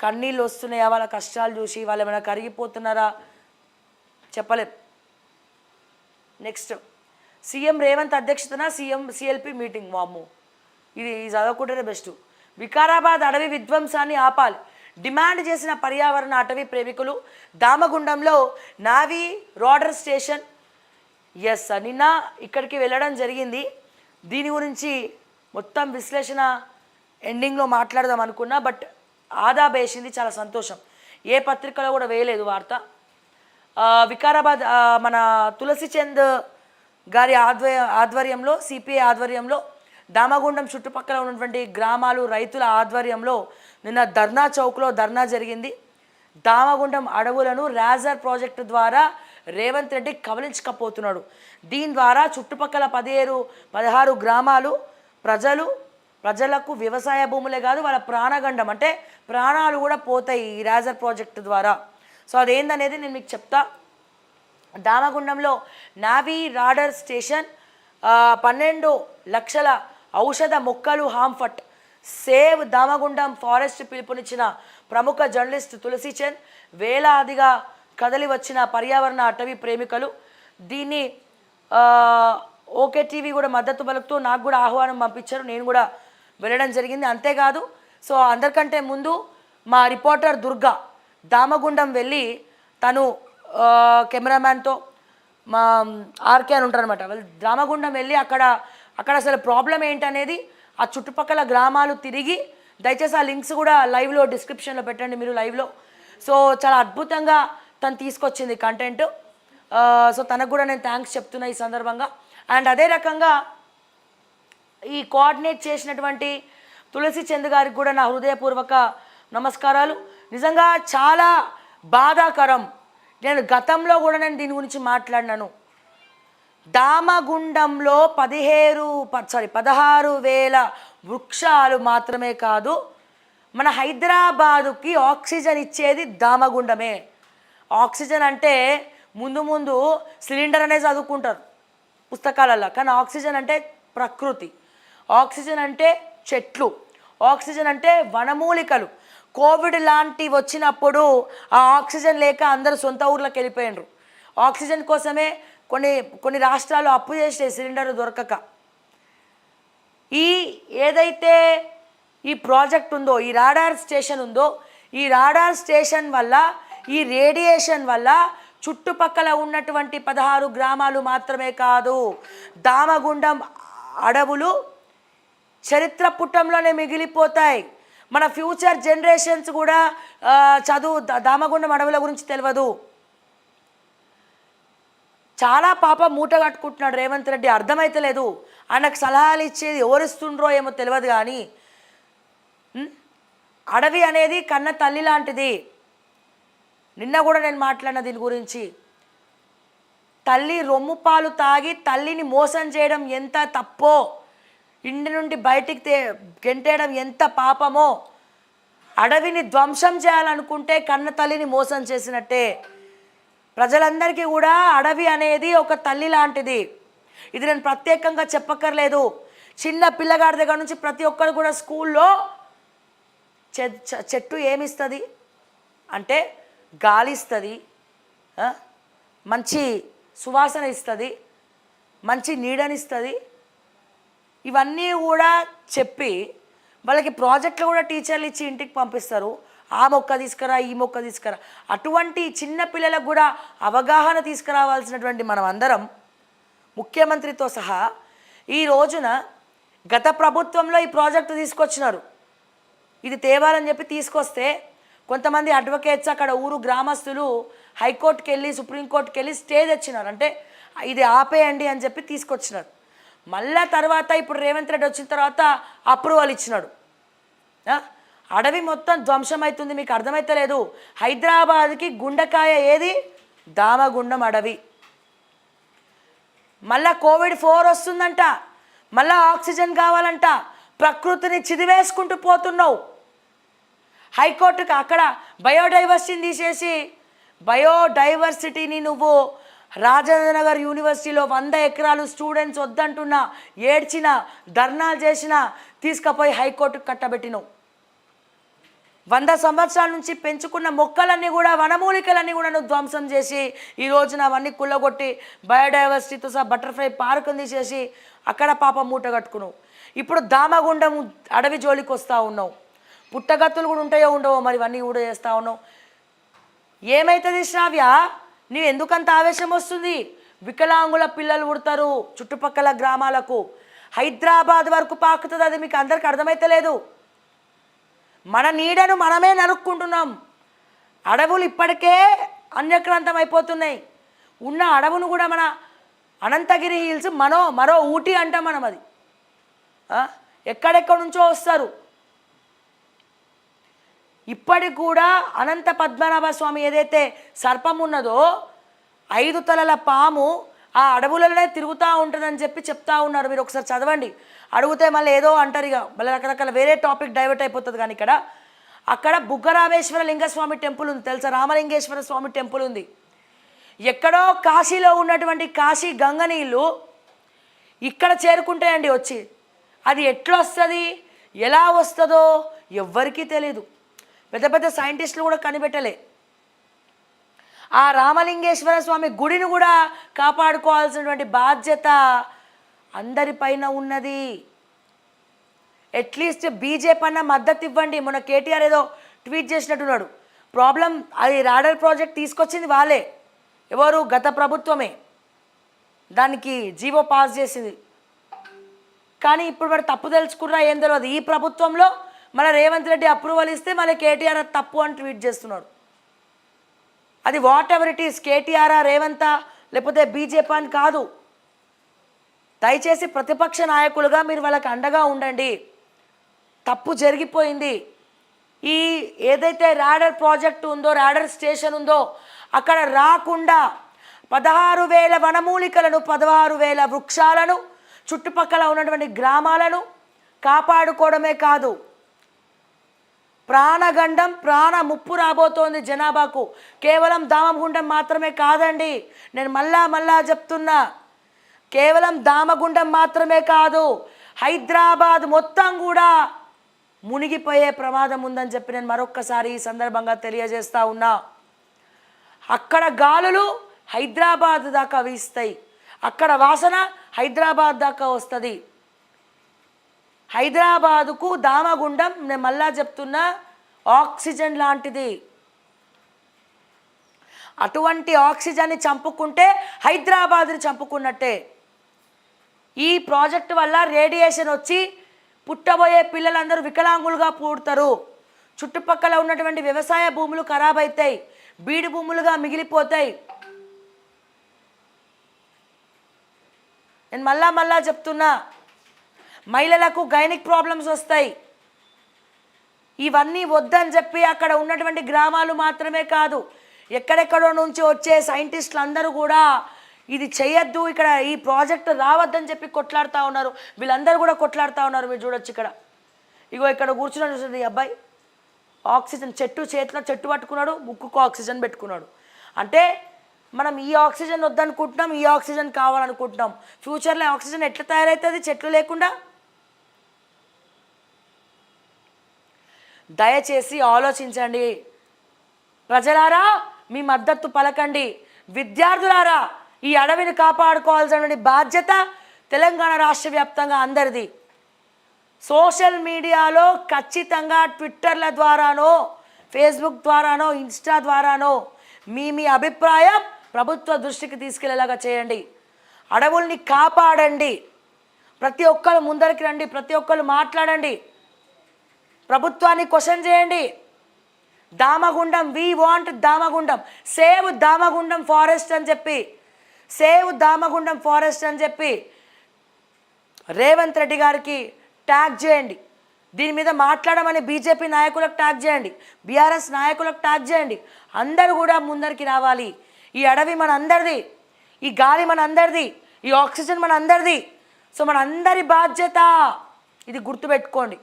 కన్నీళ్ళు వస్తున్నాయా వాళ్ళ కష్టాలు చూసి, వాళ్ళు ఏమైనా కరిగిపోతున్నారా చెప్పలేం. నెక్స్ట్ సీఎం రేవంత్ అధ్యక్షతన సిఎల్పి మీటింగ్. వామ్మో, ఇది చదవకుంటేనే బెస్ట్. వికారాబాద్ అడవి విధ్వంసాన్ని ఆపాలి డిమాండ్ చేసిన పర్యావరణ అటవీ ప్రేమికులు. దామగుండంలో నావీ రాడర్ స్టేషన్. ఎస్, నిన్న ఇక్కడికి వెళ్ళడం జరిగింది. దీని గురించి మొత్తం విశ్లేషణ ఎండింగ్లో మాట్లాడదాం అనుకున్నా, బట్ ఆదా వేసింది, చాలా సంతోషం. ఏ పత్రికలో కూడా వేయలేదు వార్త. వికారాబాద్ మన తులసిచంద్ గారి ఆధ్వర్యంలో, సిపిఐ ఆధ్వర్యంలో, దామగుండం చుట్టుపక్కల ఉన్నటువంటి గ్రామాలు రైతుల ఆధ్వర్యంలో నిన్న ధర్నా చౌక్లో ధర్నా జరిగింది. దామగుండం అడవులను రేజర్ ప్రాజెక్టు ద్వారా రేవంత్ రెడ్డి కబలించకపోతున్నాడు. దీని ద్వారా చుట్టుపక్కల 16 గ్రామాలు ప్రజలకు వ్యవసాయ భూములే కాదు, వాళ్ళ ప్రాణగండం అంటే ప్రాణాలు కూడా పోతాయి ఈ రేజర్ ప్రాజెక్టు ద్వారా. సో అదేందనేది నేను మీకు చెప్తా. దామగుండంలో నావీ రాడర్ స్టేషన్, 12 లక్షల ఔషధ మొక్కలు, హాంఫట్ సేవ్ దామగుండం ఫారెస్ట్ పిలుపునిచ్చిన ప్రముఖ జర్నలిస్ట్ తులసిచంద్, వేలాదిగా కదలి వచ్చిన పర్యావరణ అటవీ ప్రేమికులు. దీన్ని ఓకే టీవీ కూడా మద్దతు పలుకుతూ నాకు కూడా ఆహ్వానం పంపించారు, నేను కూడా వెళ్ళడం జరిగింది. అంతేకాదు, సో అందరికంటే ముందు మా రిపోర్టర్ దుర్గా దామగుండం వెళ్ళి తను కెమెరామ్యాన్తో, మా ఆర్కే అని ఉంటారనమాట, వాళ్ళు దామగుండం వెళ్ళి అక్కడ అసలు ప్రాబ్లం ఏంటనేది ఆ చుట్టుపక్కల గ్రామాలు తిరిగి, దయచేసి ఆ లింక్స్ కూడా లైవ్లో డిస్క్రిప్షన్లో పెట్టండి మీరు లైవ్లో. సో చాలా అద్భుతంగా తను తీసుకొచ్చింది కంటెంట్. సో తనకు కూడా నేను థ్యాంక్స్ చెప్తున్నా ఈ సందర్భంగా. అండ్ అదే రకంగా ఈ కోఆర్డినేట్ చేసినటువంటి తులసిచంద్ గారికి కూడా నా హృదయపూర్వక నమస్కారాలు. నిజంగా చాలా బాధాకరం. నేను గతంలో కూడా దీని గురించి మాట్లాడినాను. దామగుండంలో 16,000 వృక్షాలు మాత్రమే కాదు, మన హైదరాబాదుకి ఆక్సిజన్ ఇచ్చేది దామగుండమే. ఆక్సిజన్ అంటే ముందు సిలిండర్ అనేది చదువుకుంటారు పుస్తకాలలో, కానీ ఆక్సిజన్ అంటే ప్రకృతి, ఆక్సిజన్ అంటే చెట్లు, ఆక్సిజన్ అంటే వనమూలికలు. కోవిడ్ లాంటివి వచ్చినప్పుడు ఆ ఆక్సిజన్ లేక అందరూ సొంత ఊర్లోకి వెళ్ళిపోయినరు. ఆక్సిజన్ కోసమే కొన్ని రాష్ట్రాలు అప్పు చేసే సిలిండర్ దొరకక. ఏదైతే ఈ ప్రాజెక్ట్ ఉందో, ఈ రాడార్ స్టేషన్ ఉందో, ఈ రాడార్ స్టేషన్ వల్ల, ఈ రేడియేషన్ వల్ల చుట్టుపక్కల ఉన్నటువంటి 16 గ్రామాలు మాత్రమే కాదు, దామగుండం అడవులు చరిత్ర పుటంలోనే మిగిలిపోతాయి. మన ఫ్యూచర్ జనరేషన్స్ కూడా దామగుండం అడవుల గురించి తెలియదు. చాలా పాప మూట కట్టుకుంటున్నాడు రేవంత్ రెడ్డి, అర్థమైతలేదు. ఆయనకు సలహాలు ఇచ్చేది ఎవరిస్తుండ్రో ఏమో తెలియదు. కానీ అడవి అనేది కన్న తల్లి లాంటిది. నిన్న కూడా నేను మాట్లాడిన దీని గురించి. తల్లి రొమ్ము పాలు తాగి తల్లిని మోసం చేయడం ఎంత తప్పో, ఇంటి నుండి బయటికి గెంటేయడం ఎంత పాపమో, అడవిని ధ్వంసం చేయాలనుకుంటే కన్న తల్లిని మోసం చేసినట్టే. ప్రజలందరికీ కూడా అడవి అనేది ఒక తల్లి లాంటిది. ఇది నేను ప్రత్యేకంగా చెప్పక్కర్లేదు. చిన్న పిల్లగాడి దగ్గర నుంచి ప్రతి ఒక్కరు కూడా స్కూల్లో చెట్టు ఏమిస్తుంది అంటే గాలి ఇస్తుంది, మంచి సువాసన ఇస్తుంది, మంచి నీడనిస్తుంది. ఇవన్నీ కూడా చెప్పి వాళ్ళకి ప్రాజెక్టులు కూడా టీచర్లు ఇచ్చి ఇంటికి పంపిస్తారు. ఆ మొక్క తీసుకురా, ఈ మొక్క తీసుకురా. అటువంటి చిన్న పిల్లలకు కూడా అవగాహన తీసుకురావాల్సినటువంటి మనం అందరం, ముఖ్యమంత్రితో సహా, ఈ రోజున గత ప్రభుత్వంలో ఈ ప్రాజెక్టు తీసుకొచ్చినారు. ఇది తేవాలని చెప్పి తీసుకొస్తే కొంతమంది అడ్వకేట్స్, అక్కడ ఊరు గ్రామస్తులు హైకోర్టుకి వెళ్ళి, సుప్రీంకోర్టుకి వెళ్ళి స్టే తెచ్చినారు. అంటే ఇది ఆపేయండి అని చెప్పి తీసుకొచ్చినారు. మళ్ళా తర్వాత ఇప్పుడు రేవంత్ రెడ్డి వచ్చిన తర్వాత అప్రూవల్ ఇచ్చినాడు. అడవి మొత్తం ధ్వంసమవుతుంది. మీకు అర్థమైతలేదు. హైదరాబాద్కి గుండెకాయ ఏది? దామగుండం అడవి. మళ్ళా కోవిడ్-4 వస్తుందంట, మళ్ళా ఆక్సిజన్ కావాలంట. ప్రకృతిని చిదివేసుకుంటూ పోతున్నావు. హైకోర్టుకి అక్కడ బయోడైవర్సిటీని తీసేసి, బయోడైవర్సిటీని నువ్వు రాజేంద్రనగర్ యూనివర్సిటీలో 100 ఎకరాలు స్టూడెంట్స్ వద్దంటున్నా, ఏడ్చినా, ధర్నాలు చేసినా తీసుకుపోయి హైకోర్టుకు కట్టబెట్టినావు. 100 సంవత్సరాల నుంచి పెంచుకున్న మొక్కలన్నీ కూడా వనమూలికలన్నీ కూడా నువ్వు ధ్వంసం చేసి ఈ రోజున అవన్నీ కుళ్ళగొట్టి బయోడైవర్సిటీతో సహా బటర్ఫ్లై పార్కుని తీసేసి అక్కడ పాప మూట కట్టుకున్నావు. ఇప్పుడు దామగుండం అడవి జోలికి వస్తూ ఉన్నావు. పుట్టగత్తులు కూడా ఉంటాయో ఉండవో మరి ఇవన్నీ కూడా చేస్తూ ఉన్నావు. ఏమవుతుంది శ్రావ్య? నీవు ఎందుకంత ఆవేశం వస్తుంది? వికలాంగుల పిల్లలు పుడతారు చుట్టుపక్కల గ్రామాలకు, హైదరాబాద్ వరకు పాకుతుంది. అది మీకు అందరికి అర్థమైతలేదు. మన నీడను మనమే నరుక్కుంటున్నాం. అడవులు ఇప్పటికే అన్యక్రాంతం అయిపోతున్నాయి. ఉన్న అడవును కూడా మన అనంతగిరి హిల్స్ మరో ఊటీ అంటాం మనం. అది ఎక్కడెక్కడి నుంచో వస్తారు. ఇప్పటికి కూడా అనంత పద్మనాభ స్వామి ఏదైతే సర్పం ఉన్నదో 5 తలల పాము ఆ అడవులలోనే తిరుగుతూ ఉంటుందని చెప్తా ఉన్నారు. మీరు ఒకసారి చదవండి. అడిగితే మళ్ళీ ఏదో అంటారు, ఇక మళ్ళీ రకరకాల వేరే టాపిక్ డైవర్ట్ అయిపోతుంది. కానీ అక్కడ బుగ్గరామేశ్వర లింగస్వామి టెంపుల్ ఉంది తెలుసా? రామలింగేశ్వర స్వామి టెంపుల్ ఉంది. ఎక్కడో కాశీలో ఉన్నటువంటి కాశీ గంగ నీళ్ళు ఇక్కడ చేరుకుంటాయండి వచ్చి. అది ఎట్లా వస్తుంది, ఎలా వస్తుందో ఎవ్వరికీ తెలీదు. పెద్ద పెద్ద సైంటిస్టులు కూడా కనిపెట్టలే. ఆ రామలింగేశ్వర స్వామి గుడిని కూడా కాపాడుకోవాల్సినటువంటి బాధ్యత అందరిపైన ఉన్నది. అట్లీస్ట్ బీజేపీ అన్న మద్దతు ఇవ్వండి. మొన్న కేటీఆర్ ఏదో ట్వీట్ చేసినట్టున్నాడు. ప్రాబ్లం అది రాడర్ ప్రాజెక్ట్ తీసుకొచ్చింది వాళ్ళే, ఎవరు? గత ప్రభుత్వమే దానికి జీవో పాస్ చేసింది. కానీ ఇప్పుడు మరి తప్పు తెలుసుకున్నా ఏం తెలియదు. ఈ ప్రభుత్వంలో మన రేవంత్ రెడ్డి అప్రూవల్ ఇస్తే మళ్ళీ కేటీఆర్ తప్పు అని ట్వీట్ చేస్తున్నాడు. అది whatever it is, KTR రేవంతా లేకపోతే బీజేపీ అని కాదు. దయచేసి ప్రతిపక్ష నాయకులుగా మీరు వాళ్ళకి అండగా ఉండండి. తప్పు జరిగిపోయింది. ఈ ఏదైతే రాడర్ ప్రాజెక్టు ఉందో, రాడర్ స్టేషన్ ఉందో అక్కడ రాకుండా 16,000 వనమూలికలను, 16,000 వృక్షాలను, చుట్టుపక్కల ఉన్నటువంటి గ్రామాలను కాపాడుకోవడమే కాదు, ప్రాణగండం ప్రాణ ముప్పు రాబోతోంది జనాభాకు. కేవలం దామగుండం మాత్రమే కాదండి, నేను మళ్ళా చెప్తున్నా, కేవలం దామగుండం మాత్రమే కాదు, హైదరాబాద్ మొత్తం కూడా మునిగిపోయే ప్రమాదం ఉందని చెప్పి నేను మరొక్కసారి ఈ సందర్భంగా తెలియజేస్తా ఉన్నా. అక్కడ గాలులు హైదరాబాద్ దాకా వీస్తాయి, అక్కడ వాసన హైదరాబాద్ దాకా వస్తుంది. హైదరాబాదుకు దామగుండం నేను మళ్ళా చెప్తున్నా ఆక్సిజన్ లాంటిది. అటువంటి ఆక్సిజన్ని చంపుకుంటే హైదరాబాద్ని చంపుకున్నట్టే. ఈ ప్రాజెక్టు వల్ల రేడియేషన్ వచ్చి పుట్టబోయే పిల్లలందరూ వికలాంగులుగా పుడతారు. చుట్టుపక్కల ఉన్నటువంటి వ్యవసాయ భూములు ఖరాబ్ అవుతాయి, బీడు భూములుగా మిగిలిపోతాయి. నేను మళ్ళా చెప్తున్నా, మహిళలకు గైనిక్ ప్రాబ్లమ్స్ వస్తాయి. ఇవన్నీ వద్దని చెప్పి అక్కడ ఉన్నటువంటి గ్రామాలు మాత్రమే కాదు, ఎక్కడెక్కడో నుంచి వచ్చే సైంటిస్టులు అందరూ కూడా ఇది చేయొద్దు, ఇక్కడ ఈ ప్రాజెక్ట్ రావద్దని చెప్పి కొట్లాడుతూ ఉన్నారు. వీళ్ళందరూ కూడా కొట్లాడుతూ ఉన్నారు. మీరు చూడొచ్చు ఇక్కడ, ఇగో ఇక్కడ కూర్చున్నాడు చూడండి ఈ అబ్బాయి, ఆక్సిజన్ చేతిలో చెట్టు పట్టుకున్నాడు, ముక్కుకు ఆక్సిజన్ పెట్టుకున్నాడు. అంటే మనం ఈ ఆక్సిజన్ వద్దనుకుంటున్నాం, ఈ ఆక్సిజన్ కావాలనుకుంటున్నాం. ఫ్యూచర్లో ఆక్సిజన్ ఎట్లా తయారవుతుంది చెట్లు లేకుండా? దయచేసి ఆలోచించండి. ప్రజలారా మీ మద్దతు పలకండి. విద్యార్థులారా ఈ అడవిని కాపాడుకోవాల్సిన బాధ్యత తెలంగాణ రాష్ట్ర వ్యాప్తంగా అందరిది. సోషల్ మీడియాలో ఖచ్చితంగా ట్విట్టర్ల ద్వారానో, ఫేస్బుక్ ద్వారానో, ఇన్స్టా ద్వారానో మీ అభిప్రాయం ప్రభుత్వ దృష్టికి తీసుకెళ్లేలాగా చేయండి. అడవుల్ని కాపాడండి. ప్రతి ఒక్కరు ముందరికి రండి, ప్రతి ఒక్కరు మాట్లాడండి, ప్రభుత్వాన్ని క్వశ్చన్ చేయండి. Damagundam, we want Damagundam, save Damagundam forest అని చెప్పి, సేవ్ దామగుండం ఫారెస్ట్ అని చెప్పి రేవంత్ రెడ్డి గారికి ట్యాగ్ చేయండి. దీని మీద మాట్లాడమని బీజేపీ నాయకులకు ట్యాగ్ చేయండి, బీఆర్ఎస్ నాయకులకు ట్యాగ్ చేయండి. అందరూ కూడా ముందరికి రావాలి. ఈ అడవి మన అందరిది, ఈ గాలి మన అందరిది, ఈ ఆక్సిజన్ మన అందరిది. సో మన అందరి బాధ్యత ఇది, గుర్తుపెట్టుకోండి.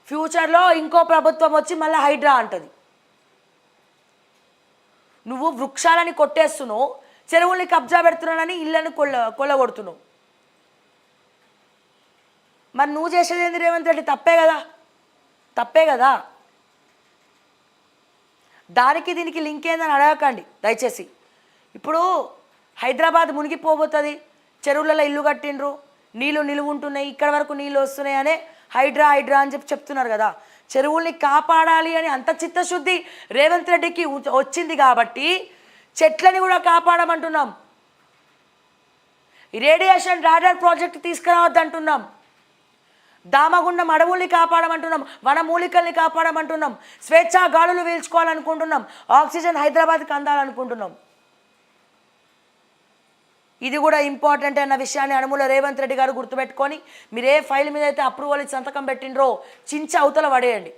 ఫ్యూచర్లో ఇంకో ప్రభుత్వం వచ్చి మళ్ళీ హైడ్రా అంటుంది. నువ్వు వృక్షాలని కొట్టేస్తున్నావు, చెరువుల్ని కబ్జా పెడుతున్నానని ఇళ్ళని కొల్లగొడుతున్నావు. మరి నువ్వు చేసేది ఏంది రేవంత్ రెడ్డి? తప్పే కదా. దానికి దీనికి లింక్ ఏందని అడగకండి దయచేసి. ఇప్పుడు హైదరాబాద్ మునిగిపోబోతుంది, చెరువులలో ఇల్లు కట్టిండ్రు, నీళ్ళు నిలువుంటున్నాయి, ఇక్కడ వరకు నీళ్ళు వస్తున్నాయి అనే హైడ్రా అని చెప్తున్నారు కదా. చెరువుల్ని కాపాడాలి అని అంత చిత్తశుద్ధి రేవంత్ రెడ్డికి వచ్చింది కాబట్టి చెట్లని కూడా కాపాడమంటున్నాం. రేడియేషన్ రాడార్ ప్రాజెక్ట్ తీసుకురావద్దంటున్నాం. దామగుండం అడవుల్ని కాపాడమంటున్నాం, వనమూలికల్ని కాపాడమంటున్నాం, స్వేచ్ఛా గాలులు పీల్చుకోవాలనుకుంటున్నాం, ఆక్సిజన్ హైదరాబాద్కి అందాలనుకుంటున్నాం. ఇది కూడా ఇంపార్టెంట్ అన్న విషయాన్ని అనుముల రేవంత్ రెడ్డి గారు గుర్తుపెట్టుకొని మీరు ఏ ఫైల్ మీద అయితే అప్రూవల్ ఇచ్చి సంతకం పెట్టిండ్రో చించి అవతల పడేయండి.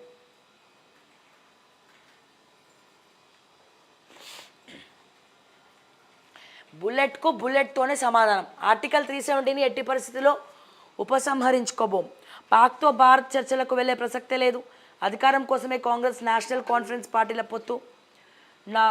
బుల్లెట్తోనే సమాధానం. ఆర్టికల్ 370ని ఎట్టి పరిస్థితిలో ఉపసంహరించుకోబోం. పాక్తో భారత్ చర్చలకు వెళ్లే ప్రసక్తే లేదు. అధికారం కోసమే కాంగ్రెస్ నేషనల్ కాన్ఫరెన్స్ పార్టీల పొత్తు.